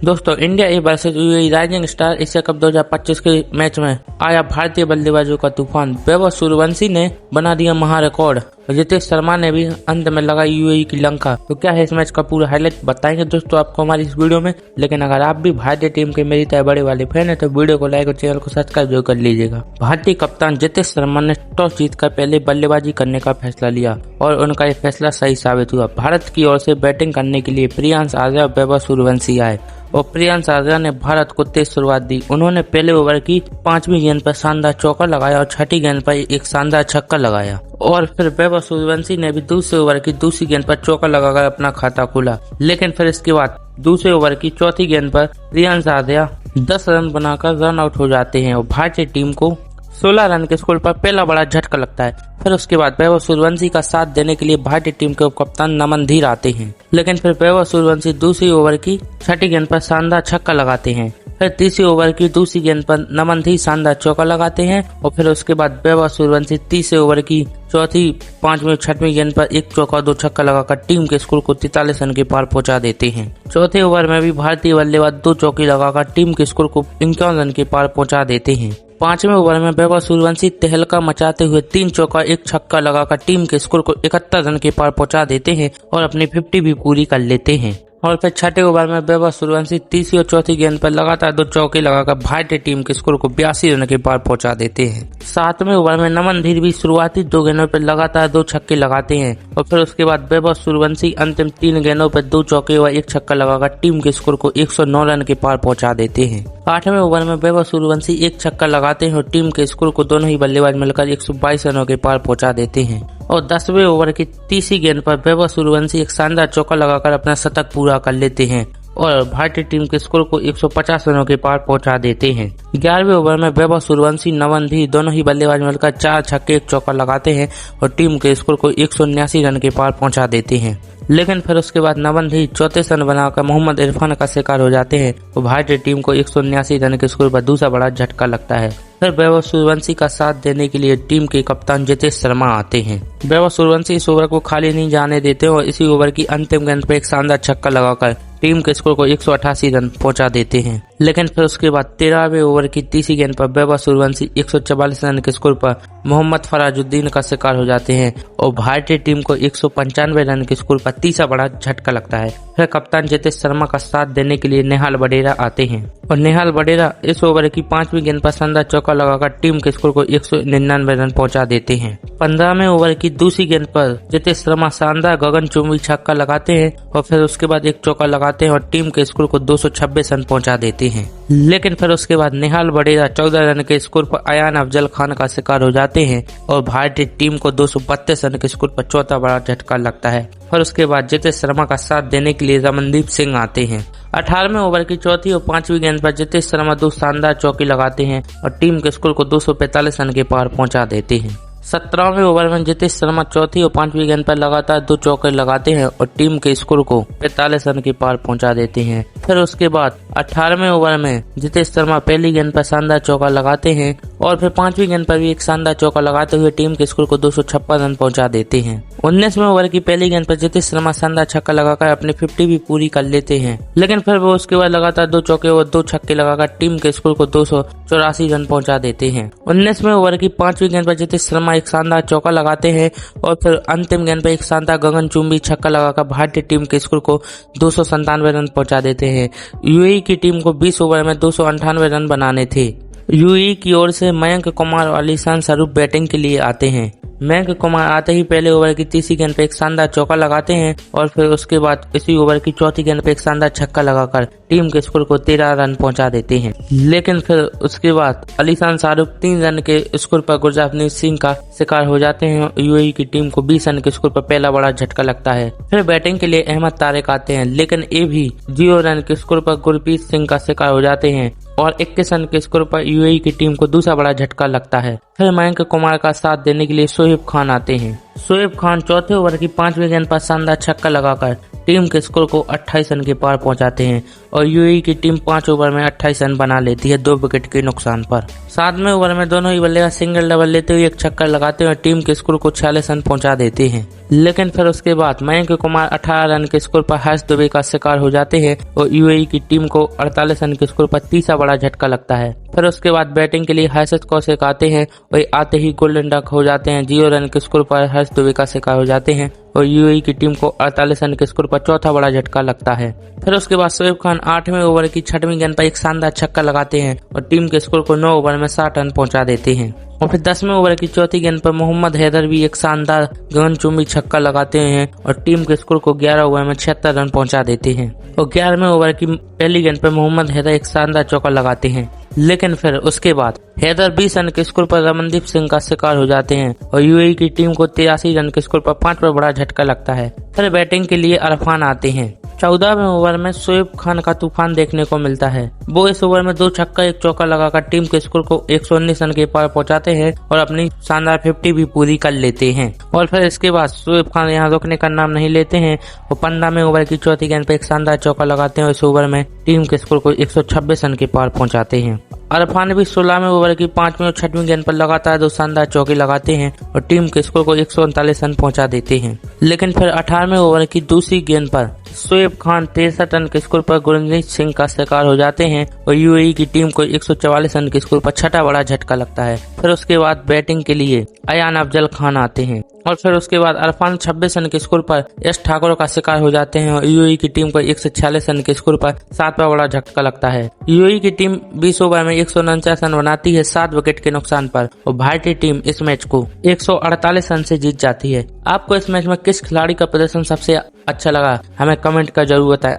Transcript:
दोस्तों India A versus UAE rising star Asia cup 2025 के match में आया भारतीय बल्लेबाजों का तूफान। वैभव सूर्यवंशी ने बना दिया महा रिकॉर्ड और जितेश शर्मा ने भी अंत में लगाई यूएई की लंका। तो क्या है इस मैच का पूरा हाईलाइट बताएंगे दोस्तों आपको हमारी इस वीडियो में। लेकिन अगर आप भी भारतीय टीम के मेरी तरह बड़े वाले फैन है तो वीडियो को लाइक और चैनल को सब्सक्राइब जरूर कर लीजिएगा। भारतीय कप्तान जितेश शर्मा ने टॉस जीतकर पहले बल्लेबाजी करने का फैसला लिया और उनका ये फैसला सही साबित हुआ। भारत की ओर से बैटिंग करने के लिए प्रियांश आर्या और वैभव सूर्यवंशी आए और प्रियांश आर्या ने भारत को तेज शुरुआत दी। उन्होंने पहले ओवर की 5वीं गेंद पर शानदार चौका लगाया और 6ठी गेंद पर एक शानदार छक्का लगाया और फिर वैभव सूर्यवंशी ने भी दूसरे ओवर की दूसरी गेंद पर चौका लगाकर अपना खाता खोला। लेकिन फिर इसके बाद दूसरे ओवर की चौथी गेंद पर प्रियांश आर्या 10 रन बनाकर रन आउट हो जाते हैं और भारतीय टीम को 16 रन के स्कोर पर पहला बड़ा झटका लगता है। फिर उसके बाद वैभव सूर्यवंशी का साथ देने के लिए भारतीय टीम के कप्तान नमन धीर आते हैं। लेकिन फिर वैभव सूर्यवंशी दूसरी ओवर की 6ठी गेंद पर शानदार छक्का लगाते हैं। फिर तीसरी ओवर की दूसरी गेंद पर नमन धीर शानदार चौका लगाते हैं और फिर उसके बाद वैभव सूर्यवंशी तीसरे ओवर की चौथी, 5वीं और 6वीं गेंद पर एक चौका 2 छक्का लगाकर टीम के स्कोर को 43 रन के पार पहुंचा देते हैं। चौथे ओवर में भी भारतीय बल्लेबाज 2 चौके लगाकर टीम के स्कोर को 51 रन के पार पहुंचा देते हैं। 5वें ओवर में वैभव सूर्यवंशी तहलका मचाते हुए 3 चौका 1 छक्का लगाकर टीम के स्कोर को 71 रन के पार पहुंचा देते हैं और अपनी 50 भी पूरी कर लेते हैं। और फिर 6ठे ओवर में वैभव सूर्यवंशी तीसरी और चौथी गेंद पर लगातार 2 चौके लगाकर भारतीय टीम के स्कोर को 82 रन के पार पहुंचा देते हैं। 7वें ओवर में नमन धीर भी शुरुआती 2 गेंदों पर लगातार 2 छक्के लगाते हैं और फिर उसके बाद वैभव सूर्यवंशी अंतिम 3 गेंदों पर 2 चौके व 1 छक्का लगाकर टीम के स्कोर को 109 रन के पार पहुंचा देते हैं। 8वें ओवर में वैभव सूर्यवंशी 1 छक्का लगाते हैं और टीम के स्कोर को दोनों ही बल्लेबाज मिलकर 122 रनों के पार पहुंचा देते हैं। और 10वें ओवर की तीसरी गेंद पर वैभव सूर्यवंशी एक शानदार चौका लगाकर अपना शतक पूरा कर लेते हैं और भारतीय टीम के स्कोर को 150 रनों के पार पहुंचा देते हैं। 11वें ओवर में वैभव सूर्यवंशी नमन धीर दोनों ही बल्लेबाज मिलकर 4 छक्के 1 चौका लगाते हैं और टीम के स्कोर को 179 रन के पार पहुंचा देते हैं। लेकिन फिर उसके बाद नमन धीर चौथे रन बनाकर मोहम्मद इरफान का शिकार हो जाते हैं और भारतीय टीम को 179 रन के स्कोर पर दूसरा बड़ा झटका लगता है। फिर वैभव सूर्यवंशी का साथ देने के लिए टीम के कप्तान जितेश शर्मा आते हैं। वैभव सूर्यवंशी इस ओवर को खाली नहीं जाने देते और इसी ओवर की अंतिम गेंद पर एक शानदार छक्का लगाकर टीम के स्कोर को 188 रन पहुंचा देते हैं। लेकिन फिर उसके बाद 13वें ओवर की तीसरी गेंद पर वैभव सूर्यवंशी 144 रन के स्कोर पर मोहम्मद फराजुद्दीन का शिकार हो जाते हैं और भारतीय टीम को 195 रन के स्कोर पर तीसरा बड़ा झटका लगता है। फिर कप्तान जितेश शर्मा का साथ देने के लिए नेहाल वडेरा आते हैं और नेहाल वडेरा इस ओवर की 5वीं गेंद पर शानदार चौका लगाकर टीम के स्कोर को 199 रन पहुंचा देते हैं। 15वें ओवर की दूसरी गेंद पर जितेश शर्मा शानदार गगनचुंबी छक्का लगाते हैं और फिर उसके बाद एक चौका लगाते हैं और टीम के स्कोर को 226 रन पहुंचा देते हैं। लेकिन फिर उसके बाद नेहाल वडेरा 14 रन के स्कोर पर अयान अफजल खान का शिकार हो जाते हैं और भारतीय टीम को 232 रन के स्कोर पर चौथा बड़ा झटका लगता है। और उसके बाद जितेश शर्मा का साथ देने के लिए रमनदीप सिंह आते हैं। 18वें ओवर की चौथी और 5वीं गेंद पर जितेश शर्मा 2 शानदार चौके लगाते हैं और टीम के स्कोर को 245 रन के पार पहुंचा देते हैं। 17वें ओवर में जितेश शर्मा चौथी और 5वीं गेंद पर लगातार 2 चौके लगाते हैं और टीम के स्कोर को 45 रन के पार पहुंचा देते हैं। फिर उसके बाद 18वें ओवर में जितेश शर्मा पहली गेंद पर शानदार चौका लगाते हैं और फिर 5वीं गेंद पर भी एक शानदार चौका लगाते हुए टीम के स्कोर को 256 रन पहुंचा देते हैं। 19वें ओवर की पहली गेंद पर जितेश शर्मा शानदार छक्का लगाकर अपनी 50 भी पूरी कर लेते हैं। लेकिन फिर वो उसके बाद लगातार 2 चौके और 2 छक्के लगाकर टीम के स्कोर को 284 रन पहुंचा देते हैं। 19वें ओवर की 5वीं गेंद पर जितेश शर्मा एक शानदार चौका लगाते हैं और फिर अंतिम गेंद पर एक शानदार गगनचुंबी छक्का लगाकर भारतीय टीम के स्कोर को 297 रन पहुंचा देते हैं। यूएई की टीम को 20 ओवर में 298 रन बनाने थे। यूएई की ओर से मयंक कुमार और अलीशान स्वरूप बैटिंग के लिए आते हैं। मयंक कुमार आते ही पहले ओवर की तीसरी गेंद पे एक शानदार चौका लगाते हैं और फिर उसके बाद इसी ओवर की चौथी गेंद पे एक शानदार छक्का लगाकर टीम के स्कोर को 13 रन पहुंचा देते हैं। लेकिन फिर उसके बाद अलीशान शाहरुख 3 रन के स्कोर पर गुरजाफनीत सिंह का शिकार हो जाते हैं। यूएई की टीम को 20 रन के स्कोर पर पहला बड़ा झटका लगता है। फिर बैटिंग के लिए अहमद तारिक आते हैं लेकिन ये भी 0 रन के स्कोर पर गुरप्रीत सिंह का शिकार हो जाते हैं और 21 रन के स्कोर पर यूएई की टीम को दूसरा बड़ा झटका लगता है। फिर मयंक कुमार का साथ देने के लिए शोएब खान आते हैं। शोएब खान चौथे ओवर की 5वीं गेंद पर शानदार छक्का लगाकर टीम के स्कोर को 28 रन के पार पहुंचाते हैं और यूएई की टीम 5 ओवर में 28 रन बना लेती है 2 विकेट के नुकसान पर। 7वें ओवर में दोनों ही बल्लेबाज सिंगल डबल लेते हुए एक छक्का लगाते हुए टीम के स्कोर को 46 रन पहुंचा देते हैं। लेकिन फिर उसके बाद मयंक कुमार 18 रन के स्कोर पर हर्ष दुबे का शिकार हो जाते हैं और यूएई की टीम को 48 रन के स्कोर पर तीसरा बड़ा झटका लगता है। फिर उसके बाद बैटिंग के लिए हर्षित कौशिक आते हैं, वही आते ही गोल्डन डक हो जाते हैं। 0 रन के स्कोर पर हर्ष दुबे का शिकार हो जाते हैं और यूएई की टीम को 48 रन के स्कोर पर चौथा बड़ा झटका लगता है। फिर उसके बाद शोएब खान 8वें ओवर की 6वीं गेंद पर एक शानदार छक्का लगाते हैं और टीम के स्कोर को 9 ओवर में 60 रन पहुंचा देते हैं। और फिर 10वें ओवर की 4थी गेंद पर मोहम्मद हैदर भी एक शानदार गगनचुंबी छक्का लगाते हैं और टीम के स्कोर को 11 ओवर में 76 रन पहुंचा देते हैं। और 11वें ओवर की पहली गेंद पर मोहम्मद हैदर एक शानदार चौका लगाते हैं। लेकिन फिर उसके बाद हैदर 20 रन के स्कोर पर रमनदीप सिंह का शिकार हो जाते हैं और यूएई की टीम को 83 रन के स्कोर पर 5वां बड़ा झटका लगता है। फिर बैटिंग के लिए इरफान आते हैं। 14वें ओवर में शोएब खान का तूफान देखने को मिलता है। वो इस ओवर में 2 छक्का 1 चौका लगाकर टीम के स्कोर को 119 रन के पार पहुंचाते हैं और अपनी शानदार 50 भी पूरी कर लेते हैं। और फिर इसके बाद शोएब खान यहाँ रुकने का नाम नहीं लेते हैं और 15वें ओवर की 4थी गेंद पर एक शानदार चौका लगाते हैं और इस ओवर में टीम के स्कोर को 126 रन के पार पहुंचाते हैं। इरफान भी 16वें ओवर की 5वीं और 6वीं गेंद पर लगातार 2 शानदार चौके लगाते हैं और टीम के स्कोर को 139 रन पहुंचा देते हैं। लेकिन फिर 18वें ओवर की दूसरी गेंद पर शोएब खान 63 रन के स्कोर पर गुरजीत सिंह का शिकार हो जाते हैं और यूएई की टीम को 144 रन के स्कोर पर 6वां बड़ा झटका लगता है। फिर उसके बाद बैटिंग के लिए अयान अफजल खान आते हैं और फिर उसके बाद इरफान 26 रन के स्कोर पर यश ठाकुर का शिकार हो जाते हैं और यूएई की टीम को 146 रन के स्कोर पर 7वां बड़ा झटका लगता है। यूएई की टीम 20 ओवर में 149 रन बनाती है 7 विकेट के नुकसान पर और भारतीय टीम इस मैच को 148 रन से जीत जाती है। आपको इस मैच में किस खिलाड़ी का प्रदर्शन सबसे अच्छा लगा हमें कमेंट कर जरूर बताएं।